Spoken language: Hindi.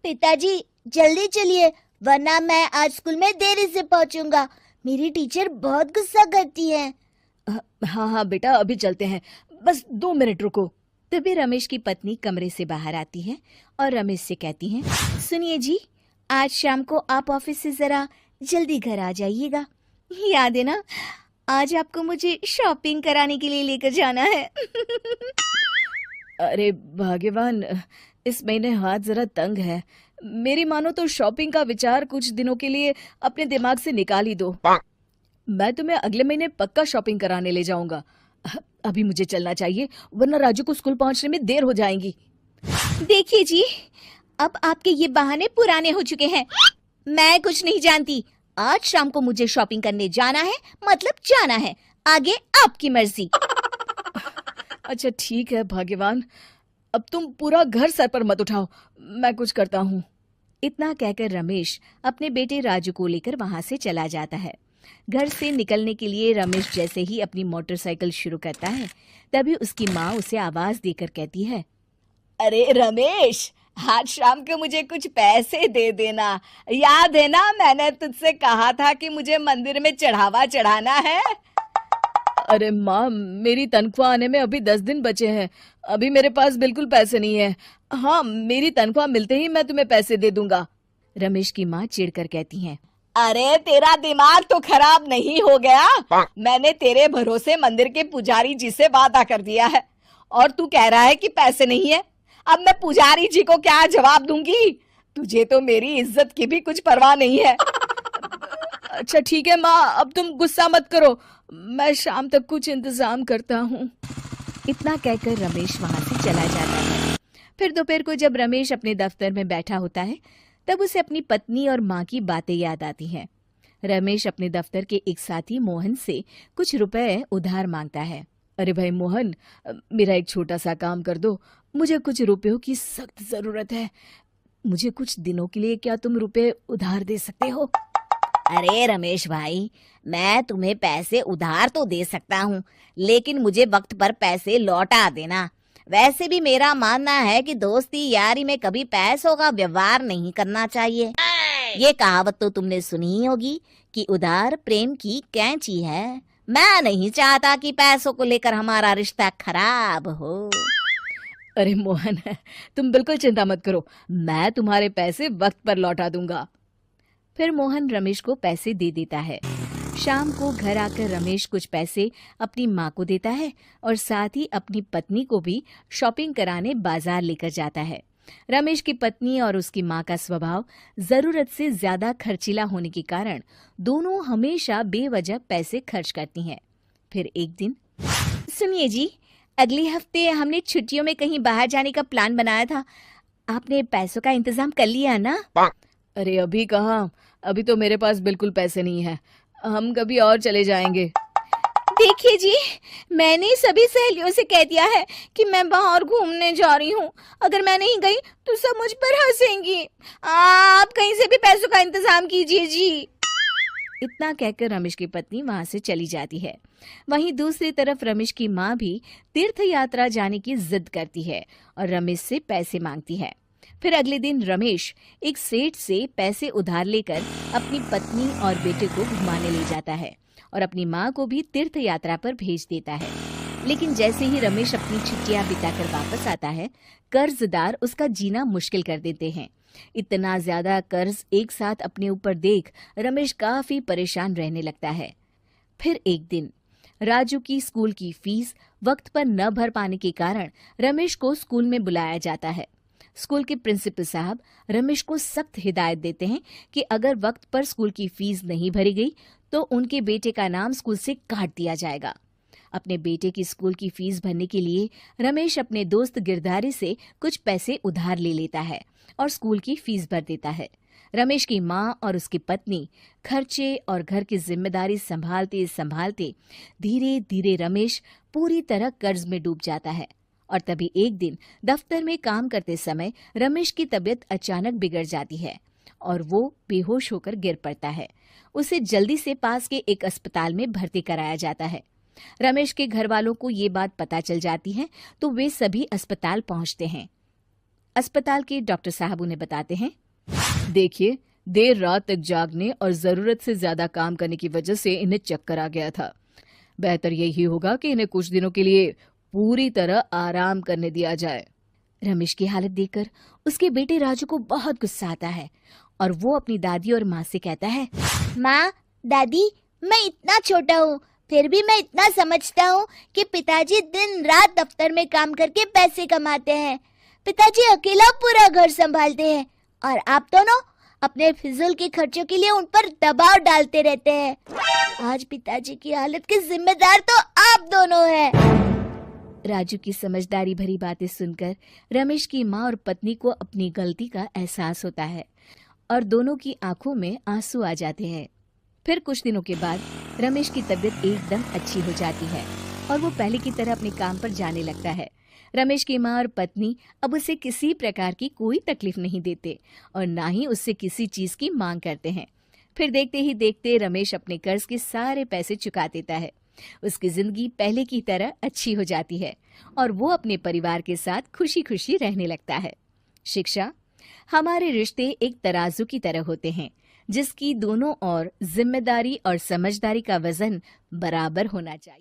पिताजी जल्दी चलिए, वरना मैं आज स्कूल में देरी से पहुंचूंगा। मेरी टीचर बहुत गुस्सा करती है। हाँ हाँ बेटा, अभी चलते हैं, बस 2 मिनट रुको। तभी रमेश की पत्नी कमरे से बाहर आती है और रमेश से कहती हैं, सुनिए जी, आज शाम को आप ऑफिस से जरा जल्दी घर आ जाइएगा। याद है ना, आज आपको मुझे शॉपिंग कराने के लिए लेकर जाना है। अरे भाग्यवान, इस महीने हाथ जरा तंग है। मेरी मानो तो शॉपिंग का विचार कुछ दिनों के लिए अपने दिमाग से निकाल ही दो। मैं तुम्हें अगले महीने पक्का शॉपिंग कराने ले जाऊंगा। अभी मुझे चलना चाहिए, वरना राजू को स्कूल पहुंचने में देर हो जाएगी। देखिए जी, अब आपके ये बहाने पुराने हो चुके हैं। मैं कुछ नहीं जानती। आज शाम को मुझे शॉपिंग करने जाना है, मतलब जाना है। आगे आपकी मर्जी। अच्छा ठीक है भाग्यवान, अब तुम पूरा घर सर पर मत उठाओ, मैं कुछ करता हूँ। इतना कहकर रमेश अपने बेटे राजू को लेकर वहां से चला जाता है। घर से निकलने के लिए रमेश जैसे ही अपनी मोटरसाइकिल शुरू करता है, तभी उसकी माँ उसे आवाज देकर कहती है, अरे रमेश, आज शाम को मुझे कुछ पैसे दे देना। याद है ना, मैंने तुझसे कहा था कि मुझे मंदिर में चढ़ावा चढ़ाना है। अरे माँ, मेरी तनख्वाह आने में अभी 10 दिन बचे हैं। अभी मेरे पास बिल्कुल पैसे नहीं है। हाँ, मेरी तनख्वाह मिलते ही मैं तुम्हें पैसे दे दूंगा। रमेश की माँ चिढ़कर कहती हैं, अरे तेरा दिमाग तो खराब नहीं हो गया? मैंने तेरे भरोसे मंदिर के पुजारी जी से वादा कर दिया है और तू कह रहा है कि पैसे नहीं है। अब मैं पुजारी जी को क्या जवाब दूंगी? तुझे तो मेरी इज्जत की भी कुछ परवाह नहीं है। अच्छा ठीक है माँ, अब तुम गुस्सा मत करो, मैं शाम तक कुछ इंतजाम करता हूँ। इतना कहकर रमेश वहां से चला जाता है। फिर दोपहर को जब रमेश अपने दफ्तर में बैठा होता है, तब उसे अपनी पत्नी और माँ की बातें याद आती हैं। रमेश अपने दफ्तर के एक साथी मोहन से कुछ रुपए उधार मांगता है। अरे भाई मोहन, मेरा एक छोटा सा काम कर दो, मुझे कुछ रुपयों की सख्त जरूरत है। मुझे कुछ दिनों के लिए क्या तुम रुपए उधार दे सकते हो? अरे रमेश भाई, मैं तुम्हें पैसे उधार तो दे सकता हूँ, लेकिन मुझे वक्त पर पैसे लौटा देना। वैसे भी मेरा मानना है कि दोस्ती यारी में कभी पैसों का व्यवहार नहीं करना चाहिए। ये कहावत तो तुमने सुनी ही होगी कि उधार प्रेम की कैंची है। मैं नहीं चाहता कि पैसों को लेकर हमारा रिश्ता खराब हो। अरे मोहन, तुम बिल्कुल चिंता मत करो, मैं तुम्हारे पैसे वक्त पर लौटा दूंगा। फिर मोहन रमेश को पैसे दे देता है। शाम को घर आकर रमेश कुछ पैसे अपनी माँ को देता है और साथ ही अपनी पत्नी को भी शॉपिंग कराने बाजार लेकर जाता है। रमेश की पत्नी और उसकी माँ का स्वभाव जरूरत से ज्यादा खर्चीला होने के कारण दोनों हमेशा बेवजह पैसे खर्च करती हैं। फिर एक दिन, सुनिए जी, अगले हफ्ते हमने छुट्टियों में कहीं बाहर जाने का प्लान बनाया था। आपने पैसों का इंतजाम कर लिया ना? अरे अभी कहाँ, अभी तो मेरे पास बिल्कुल पैसे नहीं है। हम कभी और चले जाएंगे। देखिए जी, मैंने सभी सहेलियों से कह दिया है कि मैं बाहर घूमने जा रही हूँ। अगर मैं नहीं गई तो सब मुझ पर हंसेंगी। आप कहीं से भी पैसों का इंतजाम कीजिए जी। इतना कहकर रमेश की पत्नी वहां से चली जाती है। वहीं दूसरी तरफ रमेश की माँ भी तीर्थ यात्रा जाने की जिद करती है और रमेश से पैसे मांगती है। फिर अगले दिन रमेश एक सेठ से पैसे उधार लेकर अपनी पत्नी और बेटे को घुमाने ले जाता है और अपनी माँ को भी तीर्थ यात्रा पर भेज देता है। लेकिन जैसे ही रमेश अपनी छुट्टियां बिताकर वापस आता है, कर्जदार उसका जीना मुश्किल कर देते हैं। इतना ज्यादा कर्ज एक साथ अपने ऊपर देख रमेश काफी परेशान रहने लगता है। फिर एक दिन राजू की स्कूल की फीस वक्त पर न भर पाने के कारण रमेश को स्कूल में बुलाया जाता है। स्कूल के प्रिंसिपल साहब रमेश को सख्त हिदायत देते हैं कि अगर वक्त पर स्कूल की फीस नहीं भरी गई तो उनके बेटे का नाम स्कूल से काट दिया जाएगा। अपने बेटे की स्कूल की फीस भरने के लिए रमेश अपने दोस्त गिरधारी से कुछ पैसे उधार ले लेता है और स्कूल की फीस भर देता है। रमेश की माँ और उसकी पत्नी खर्चे और घर की जिम्मेदारी संभालते संभालते धीरे धीरे रमेश पूरी तरह कर्ज में डूब जाता है। और तभी एक दिन दफ्तर में काम करते समय रमेश की तबीयत अचानक बिगड़ जाती है और वो बेहोश होकर गिर पड़ता है। उसे जल्दी से पास के एक अस्पताल में भर्ती कराया जाता है। रमेश के घर वालों को ये बात पता चल जाती है तो वे सभी अस्पताल पहुंचते हैं। अस्पताल के डॉक्टर साहब उन्हें बताते हैं, देखिए, देर रात तक जागने और जरूरत से ज्यादा काम करने की वजह से इन्हें चक्कर आ गया था। बेहतर यही होगा कि इन्हें कुछ दिनों के लिए पूरी तरह आराम करने दिया जाए। रमेश की हालत देखकर उसके बेटे राजू को बहुत गुस्सा आता है और वो अपनी दादी और माँ से कहता है, माँ, दादी, मैं इतना छोटा हूँ, फिर भी मैं इतना समझता हूँ कि पिताजी दिन रात दफ्तर में काम करके पैसे कमाते हैं। पिताजी अकेला पूरा घर संभालते हैं और आप दोनों अपने फिजूल के खर्चों के लिए उन पर दबाव डालते रहते हैं। आज पिताजी की हालत के जिम्मेदार तो आप दोनों हैं। राजू की समझदारी भरी बातें सुनकर रमेश की माँ और पत्नी को अपनी गलती का एहसास होता है और दोनों की आंखों में आंसू आ जाते हैं। फिर कुछ दिनों के बाद रमेश की तबीयत एकदम अच्छी हो जाती है और वो पहले की तरह अपने काम पर जाने लगता है। रमेश की माँ और पत्नी अब उसे किसी प्रकार की कोई तकलीफ नहीं देते और ना ही उससे किसी चीज की मांग करते हैं। फिर देखते ही देखते रमेश अपने कर्ज के सारे पैसे चुका देता है। उसकी जिंदगी पहले की तरह अच्छी हो जाती है और वो अपने परिवार के साथ खुशी खुशी रहने लगता है। शिक्षा, हमारे रिश्ते एक तराजू की तरह होते हैं जिसकी दोनों ओर जिम्मेदारी और समझदारी का वजन बराबर होना चाहिए।